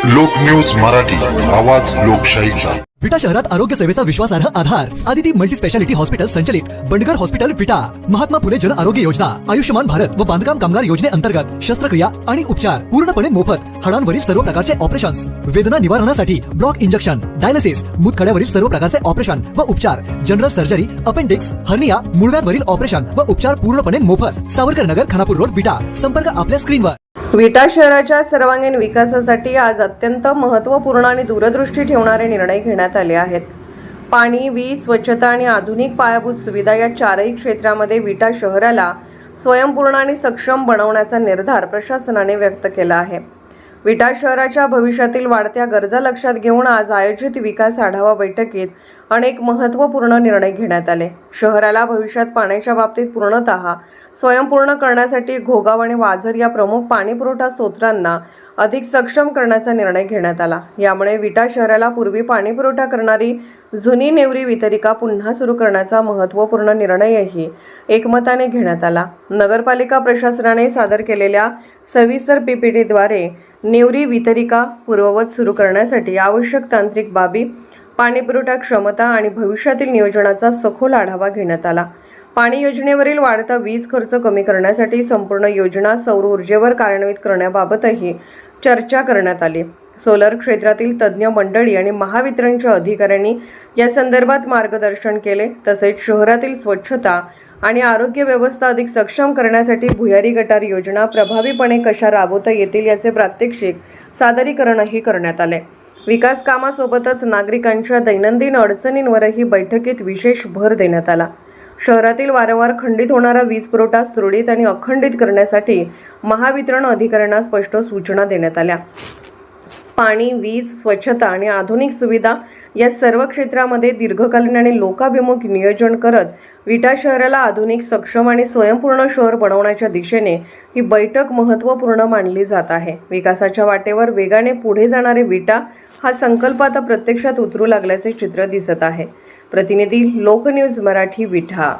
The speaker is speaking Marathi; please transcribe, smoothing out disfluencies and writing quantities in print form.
लोक न्यूज मराठी, आवाज लोकशाहीचा। विटा शहरात आरोग्य सेवेचा विश्वासार्ह आधार आदिती मल्टी स्पेशालिटी हॉस्पिटल संचलित बंडगर हॉस्पिटल विटा, महात्मा फुले जन आरोग्य योजना, आयुष्यमान भारत व बांधकाम कामगार योजनेअंतर्गत शस्त्रक्रिया आणि उपचार पूर्णपणे मोफत, हाडांवरील सर्व प्रकारचे ऑपरेशन्स, वेदना निवारणासाठी ब्लॉक इंजेक्शन, डायलिसिस, मूतखड्यावरील सर्व प्रकारचे ऑपरेशन व उपचार, जनरल सर्जरी, अपेंडिक्स, हर्निया, मूळव्याधवरील ऑपरेशन व उपचार पूर्णपणे मोफत। सावरकर नगर, खानापूर रोड, विटा। संपर्क आपल्या स्क्रीनवर। विटा शहराच्या सर्वांगीण विकासासाठी आज अत्यंत महत्त्वपूर्ण आणि दूरदृष्टी ठेवणारे निर्णय घेण्यात आले आहेत। पाणी, वीज, स्वच्छता आणि आधुनिक पायाभूत सुविधा या चारही क्षेत्रामध्ये विटा शहराला स्वयंपूर्ण आणि सक्षम बनवण्याचा निर्धार प्रशासनाने व्यक्त केला आहे। विटा शहराच्या भविष्यातील वाढत्या गरजा लक्षात घेऊन आज आयोजित विकास आढावा बैठकीत अनेक महत्त्वपूर्ण निर्णय घेण्यात आले। शहराला भविष्यात पाण्याच्या बाबतीत पूर्णतः स्वयंपूर्ण करण्यासाठी घोगाव आणि वाझर या प्रमुख पाणीपुरवठा स्त्रोतांना अधिक सक्षम करण्याचा निर्णय घेण्यात आला। यामुळे विटा शहराला पूर्वी पाणीपुरवठा करणारी जुनी नेवरी वितरिका पुन्हा सुरू करण्याचा महत्त्वपूर्ण निर्णयही एकमताने घेण्यात आला। नगरपालिका प्रशासनाने सादर केलेल्या सविस्तर पीपीटीद्वारे नेवरी वितरिका पूर्ववत सुरू करण्यासाठी आवश्यक तांत्रिक बाबी, पाणीपुरवठा क्षमता आणि भविष्यातील नियोजनाचा सखोल आढावा घेण्यात आला। पाणी योजनेवरील वाढता वीज खर्च कमी करण्यासाठी संपूर्ण योजना सौर ऊर्जेवर कार्यान्वित करण्याबाबतही चर्चा करण्यात आली। सोलर क्षेत्रातील तज्ज्ञ मंडळी आणि महावितरणच्या अधिकाऱ्यांनी या संदर्भात मार्गदर्शन केले। तसेच शहरातील स्वच्छता आणि आरोग्य व्यवस्था अधिक सक्षम करण्यासाठी भुयारी गटार योजना प्रभावीपणे कशा राबवता येतील याचे प्रात्यक्षिक सादरीकरणही करण्यात आले। विकास कामासोबतच नागरिकांच्या दैनंदिन अडचणींवरही बैठकीत विशेष भर देण्यात आला। शहरातील वारंवार खंडित होणारा वीज पुरवठा सुरळीत आणि अखंडित करण्यासाठी महावितरण अधिकाऱ्यांना स्पष्ट सूचना देण्यात आल्या। पाणी, वीज, स्वच्छता आणि आधुनिक सुविधा या सर्व क्षेत्रामध्ये दीर्घकालीन आणि लोकाभिमुख नियोजन करत विटा शहराला आधुनिक, सक्षम आणि स्वयंपूर्ण शहर बनवण्याच्या दिशेने ही बैठक महत्त्वपूर्ण मानली जात आहे। विकासाच्या वाटेवर वेगाने पुढे जाणारे विटा हा संकल्प आता प्रत्यक्षात उतरू लागल्याचे चित्र दिसत आहे। प्रतिनिधी लोक न्यूज मराठी, विटा।